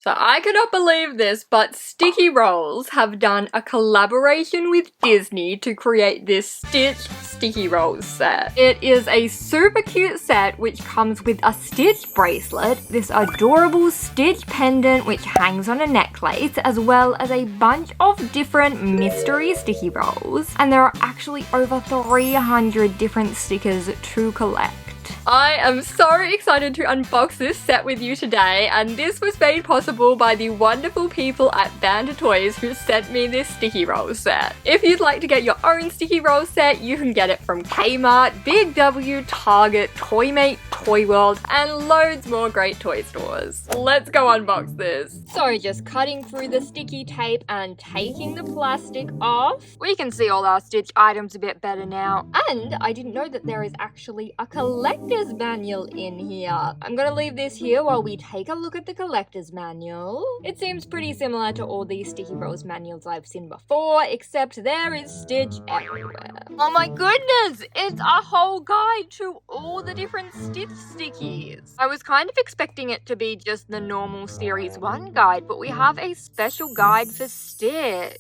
So I cannot believe this, but Sticki Rolls have done a collaboration with Disney to create this Stitch Sticki Rolls set. It is a super cute set which comes with a Stitch bracelet, this adorable Stitch pendant which hangs on a necklace, as well as a bunch of different mystery Sticki Rolls. And there are actually over 300 different stickers to collect. I am so excited to unbox this set with you today, and this was made possible by the wonderful people at Band Toys who sent me this Sticki Roll set. If you'd like to get your own Sticki Roll set, you can get it from Kmart, Big W, Target, Toymate, Toyworld, and loads more great toy stores. Let's go unbox this. So just cutting through the sticky tape and taking the plastic off, we can see all our Stitch items a bit better now. And I didn't know that there is actually a collector's manual in here. I'm gonna leave this here while we take a look at the collector's manual. It seems pretty similar to all these Sticki Rolls manuals I've seen before, except there is Stitch everywhere. Oh my goodness! It's a whole guide to all the different Stitch stickies. I was kind of expecting it to be just the normal Series 1 guide, but we have a special guide for Stitch.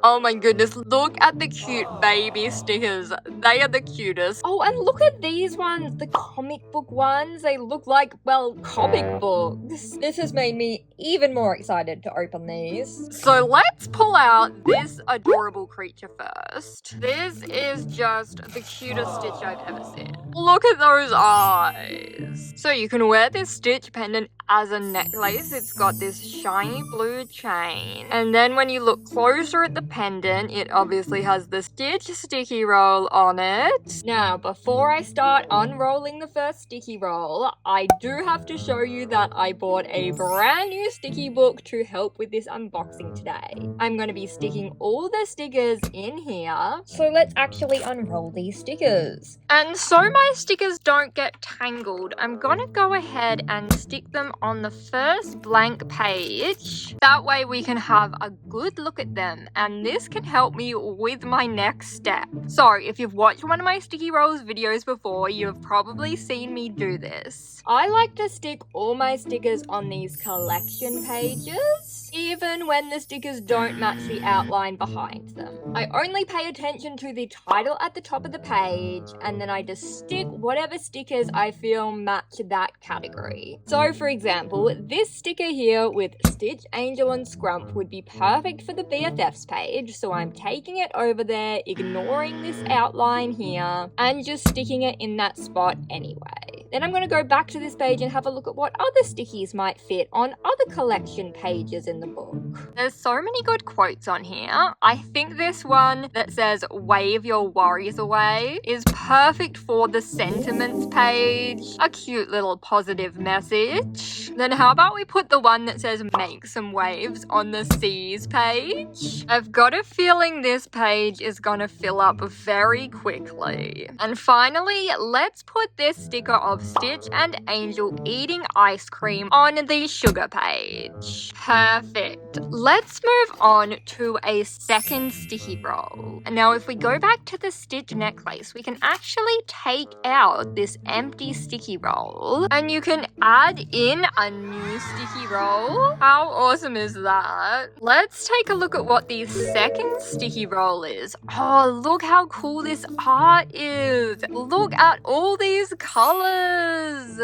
Oh my goodness, look at the cute baby stickers. They are the cutest. Oh, and look at these ones, the comic book ones. They look like, well, comic books. This has made me even more excited to open these. So let's pull out this adorable creature first. This is just the cutest Stitch I've ever seen. Look at those eyes. So you can wear this Stitch pendant as a necklace. It's got this shiny blue chain. And then when you look closer at the pendant, it obviously has the Stitch Sticki Roll on it. Now, before I start unrolling the first Sticki Roll, I do have to show you that I bought a brand new sticky book to help with this unboxing today. I'm going to be sticking all the stickers in here. So let's actually unroll these stickers. And so my stickers don't get tangled, I'm going to go ahead and stick them on the first blank page. That way we can have a good look at them, and this can help me with my next step. So if you've watched one of my Sticki Rolls videos before, you've probably seen me do this. I like to stick all my stickers on these collection pages, even when the stickers don't match the outline behind them. I only pay attention to the title at the top of the page, and then I just stick whatever stickers I feel match that category. So for example, this sticker here with Stitch, Angel and Scrump would be perfect for the BFFs page, so I'm taking it over there, ignoring this outline here, and just sticking it in that spot anyway. Then I'm going to go back to this page and have a look at what other stickies might fit on other collection pages in the book. There's so many good quotes on here. I think this one that says "wave your worries away" is perfect for the sentiments page. A cute little positive message. Then how about we put the one that says "make some waves" on the seas page? I've got a feeling this page is gonna fill up very quickly. And finally, let's put this sticker of Stitch and Angel eating ice cream on the sugar page. Perfect. Let's move on to a second Sticki Roll. Now if we go back to the Stitch necklace, we can actually take out this empty Sticki Roll, and you can add in a new Sticki Roll. How awesome is that? Let's take a look at what the second Sticki Roll is. Oh, look how cool this art is. Look at all these colors.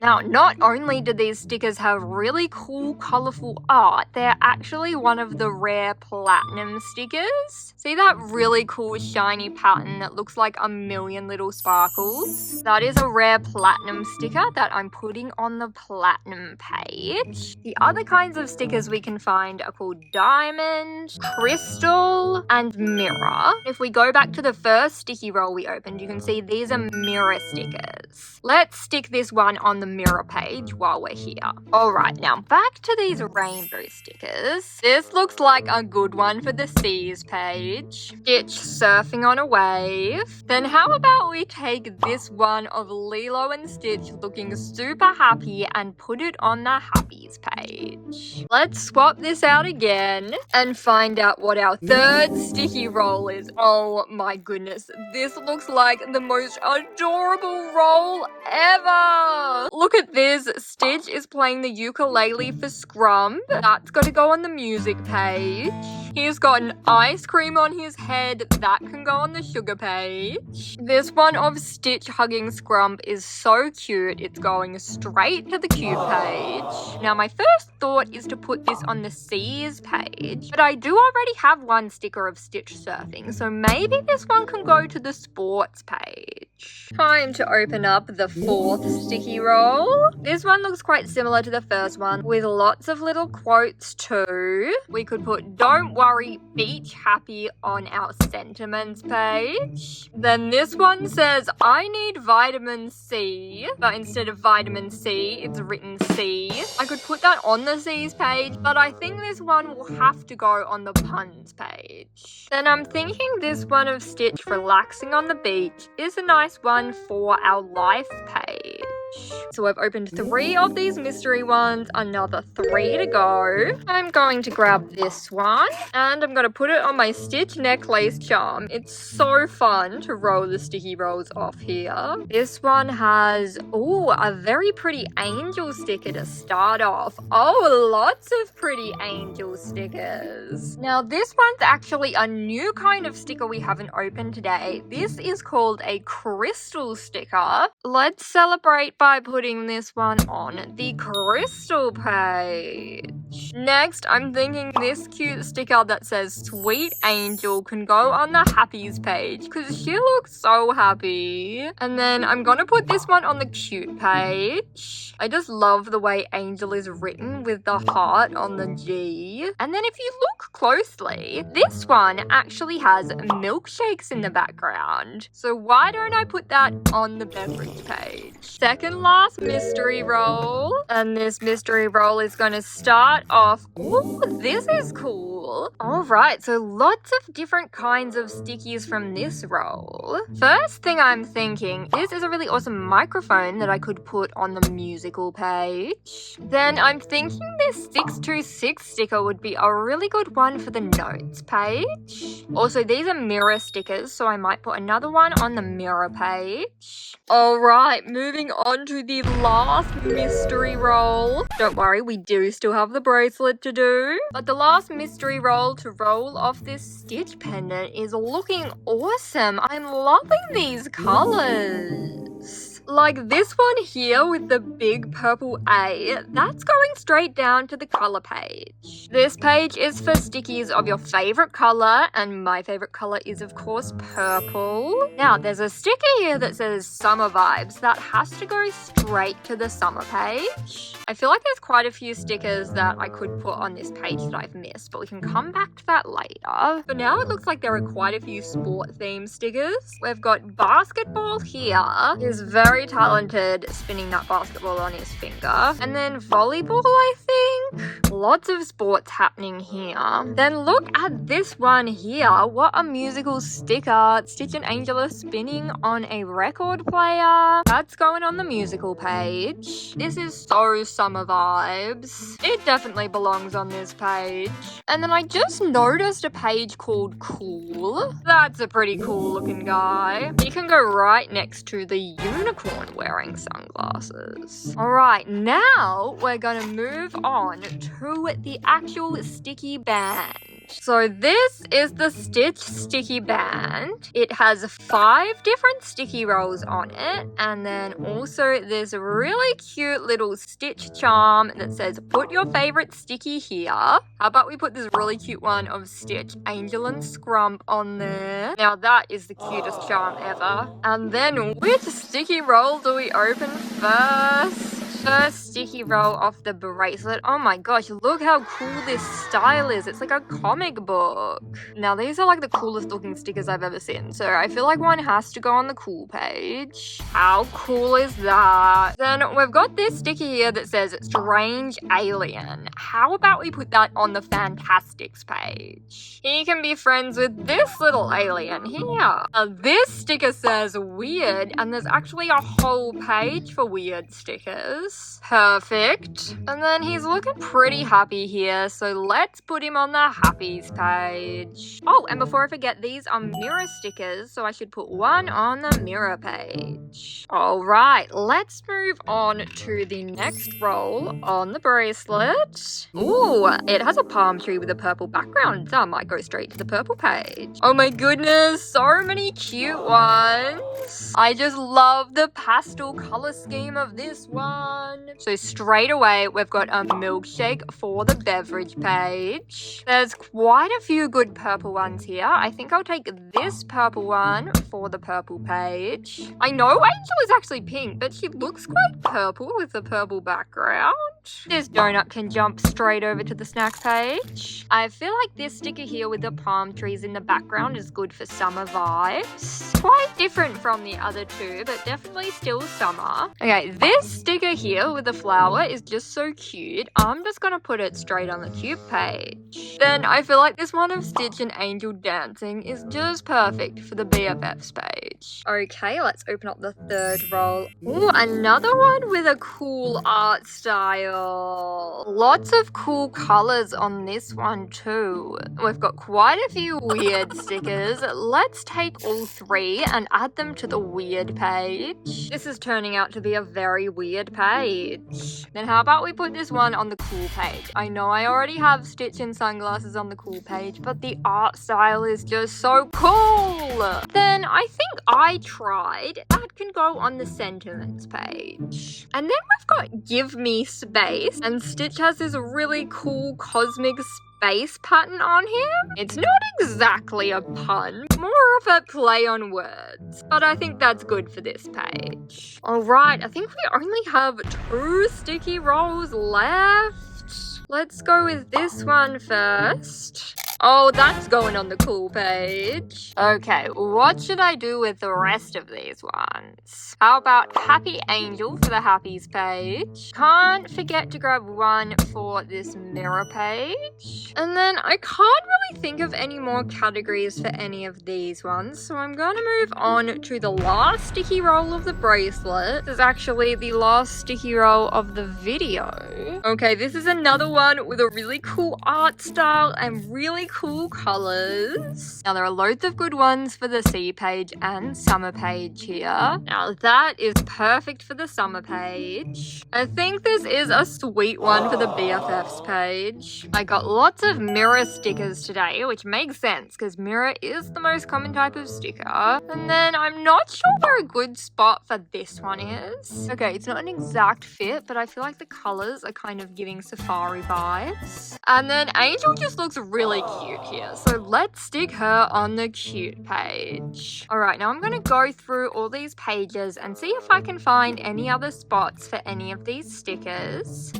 Now, not only do these stickers have really cool, colorful art, they're actually one of the rare platinum stickers. See that really cool shiny pattern that looks like a million little sparkles? That is a rare platinum sticker that I'm putting on the platinum page. The other kinds of stickers we can find are called diamond, crystal, and mirror. If we go back to the first Sticki Roll we opened, you can see these are mirror stickers. Let's stick this one on the mirror page while we're here. Alright, now back to these rainbow stickers. This looks like a good one for the seas page. Stitch surfing on a wave. Then how about we take this one of Lilo and Stitch looking super happy and put it on the happies page. Let's swap this out again and find out what our third Sticki Roll is. Oh my goodness, this looks like the most adorable roll ever. ever! Look at this. Stitch is playing the ukulele for Scrum. That's got to go on the music page. He's got an ice cream on his head. That can go on the sugar page. This one of Stitch hugging Scrum is so cute. It's going straight to the cute page. Now, my first thought is to put this on the C's page, but I do already have one sticker of Stitch surfing, so maybe this one can go to the sports page. Time to open up the fourth sticky roll. This one looks quite similar to the first one, with lots of little quotes too. We could put "Don't worry, beach happy" on our sentiments page. Then this one says "I need vitamin C," but instead of vitamin C, it's written C. I could put that on the C's page, but I think this one will have to go on the puns page. Then I'm thinking this one of Stitch relaxing on the beach is a nice one for our life page. So I've opened 3 of these mystery ones, another 3 to go. I'm going to grab this one and I'm going to put it on my Stitch necklace charm. It's so fun to roll the sticky rolls off here. This one has, a very pretty angel sticker to start off. Oh, lots of pretty angel stickers. Now this one's actually a new kind of sticker we haven't opened today. This is called a crystal sticker. Let's celebrate by putting this one on the crystal page. Next, I'm thinking this cute sticker that says "Sweet Angel" can go on the Happies page because she looks so happy. And then I'm gonna put this one on the cute page. I just love the way Angel is written with the heart on the G. And then if you look closely, this one actually has milkshakes in the background. So why don't I put that on the beverage page? Second last mystery roll. And this mystery roll is going to start off. Ooh, this is cool. Alright, so lots of different kinds of stickies from this roll. First thing I'm thinking, this is a really awesome microphone that I could put on the musical page. Then I'm thinking this 626 sticker would be a really good one for the notes page. Also, these are mirror stickers, so I might put another one on the mirror page. Alright, moving on to the last mystery roll. Don't worry, we do still have the bracelet to do. But the last mystery roll to roll off this Stitch pendant is looking awesome. I'm loving these colors. Like this one here with the big purple A, that's going straight down to the color page. This page is for stickies of your favorite color, and my favorite color is of course purple. Now there's a sticker here that says summer vibes. That has to go straight to the summer page. I feel like there's quite a few stickers that I could put on this page that I've missed, but we can come back to that later. For now, it looks like there are quite a few sport themed stickers. We've got basketball here. He's very talented spinning that basketball on his finger. And then volleyball, I think. Lots of sports happening here. Then look at this one here. What a musical sticker. Stitch and Angel are spinning on a record player. That's going on the musical page. This is so summer vibes. It definitely belongs on this page. And then I just noticed a page called Cool. That's a pretty cool looking guy. He can go right next to the unicorn wearing sunglasses. Alright, now we're gonna move on to the actual sticky band. So this is the Stitch Sticki Band. It has 5 different sticky rolls on it, and then also this really cute little Stitch charm that says put your favorite sticky here. How about we put this really cute one of Stitch, Angel and Scrump on there. Now that is the cutest charm ever. And then which sticky roll do we open first? First sticky roll off the bracelet. Oh my gosh, look how cool this style is. It's like a comic book. Now these are like the coolest looking stickers I've ever seen, so I feel like one has to go on the cool page. How cool is that? Then we've got this sticker here that says strange alien. How about we put that on the Fantastics page? He can be friends with this little alien here. Now this sticker says weird, and there's actually a whole page for weird stickers. stickers. Perfect. And then he's looking pretty happy here, so let's put him on the happies page. Oh, and before I forget, these are mirror stickers, so I should put one on the mirror page. Alright, let's move on to the next roll on the bracelet. Ooh, it has a palm tree with a purple background. That might go straight to the purple page. Oh my goodness, so many cute ones. I just love the pastel color scheme of this one. So straight away, we've got a milkshake for the beverage page. There's quite a few good purple ones here. I think I'll take this purple one for the purple page. I know Angel is actually pink, but she looks quite purple with the purple background. This donut can jump straight over to the snack page. I feel like this sticker here with the palm trees in the background is good for summer vibes. Quite different from the other two, but definitely still summer. Okay, this sticker here with the flower is just so cute. I'm just gonna put it straight on the cute page. Then I feel like this one of Stitch and Angel dancing is just perfect for the BFFs page. Okay, let's open up the third roll. Ooh, another one with a cool art style. Lots of cool colors on this one too. We've got quite a few weird stickers. Let's take all three and add them to the weird page. This is turning out to be a very weird page. Then how about we put this one on the cool page? I know I already have Stitch and sunglasses on the cool page, but the art style is just so cool. Then I think I tried. That can go on the sentiments page. And then we've got Give Me Space, and Stitch has this really cool cosmic space pattern on him. It's not exactly a pun, more of a play on words, but I think that's good for this page. Alright, I think we only have 2 sticky rolls left. Let's go with this one first. Oh, that's going on the cool page. Okay, what should I do with the rest of these ones? How about Happy Angel for the Happies page? Can't forget to grab one for this mirror page. And then I can't really think of any more categories for any of these ones, so I'm gonna move on to the last sticky roll of the bracelet. This is actually the last sticky roll of the video. Okay, this is another one with a really cool art style and really cool colors. Now there are loads of good ones for the sea page and summer page here. Now that is perfect for the summer page. I think this is a sweet one for the BFFs page. I got lots of mirror stickers today, which makes sense because mirror is the most common type of sticker. And then I'm not sure where a good spot for this one is. Okay, it's not an exact fit, but I feel like the colors are kind of giving safari vibes. And then Angel just looks really cute here, so let's stick her on the cute page. Alright, now I'm going to go through all these pages and see if I can find any other spots for any of these stickers.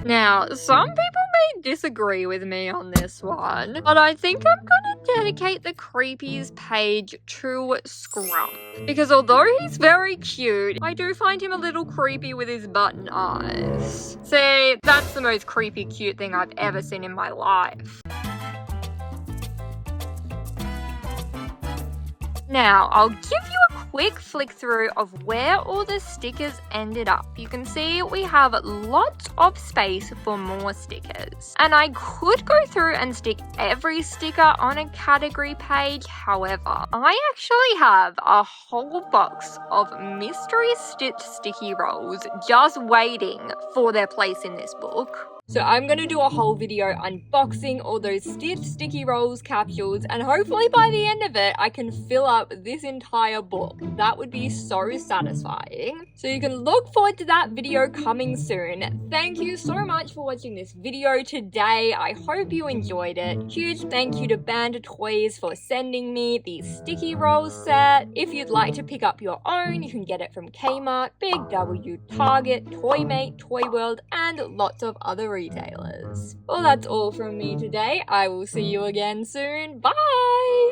Now, some people may disagree with me on this one, but I think I'm gonna dedicate the Creepies page to Scrump. Because although he's very cute, I do find him a little creepy with his button eyes. See, that's the most creepy cute thing I've ever seen in my life. Now, I'll give you a quick flick through of where all the stickers ended up. You can see we have lots of space for more stickers. And I could go through and stick every sticker on a category page. However, I actually have a whole box of mystery Stitch Sticki Rolls just waiting for their place in this book. So I'm going to do a whole video unboxing all those Stitch Sticki Rolls capsules, and hopefully by the end of it I can fill up this entire book. That would be so satisfying. So you can look forward to that video coming soon. Thank you so much for watching this video today. I hope you enjoyed it. Huge thank you to Band Toys for sending me the Sticki Rolls set. If you'd like to pick up your own, you can get it from Kmart, Big W, Target, Toymate, Toyworld, and lots of other retailers. Well, that's all from me today. I will see you again soon. Bye!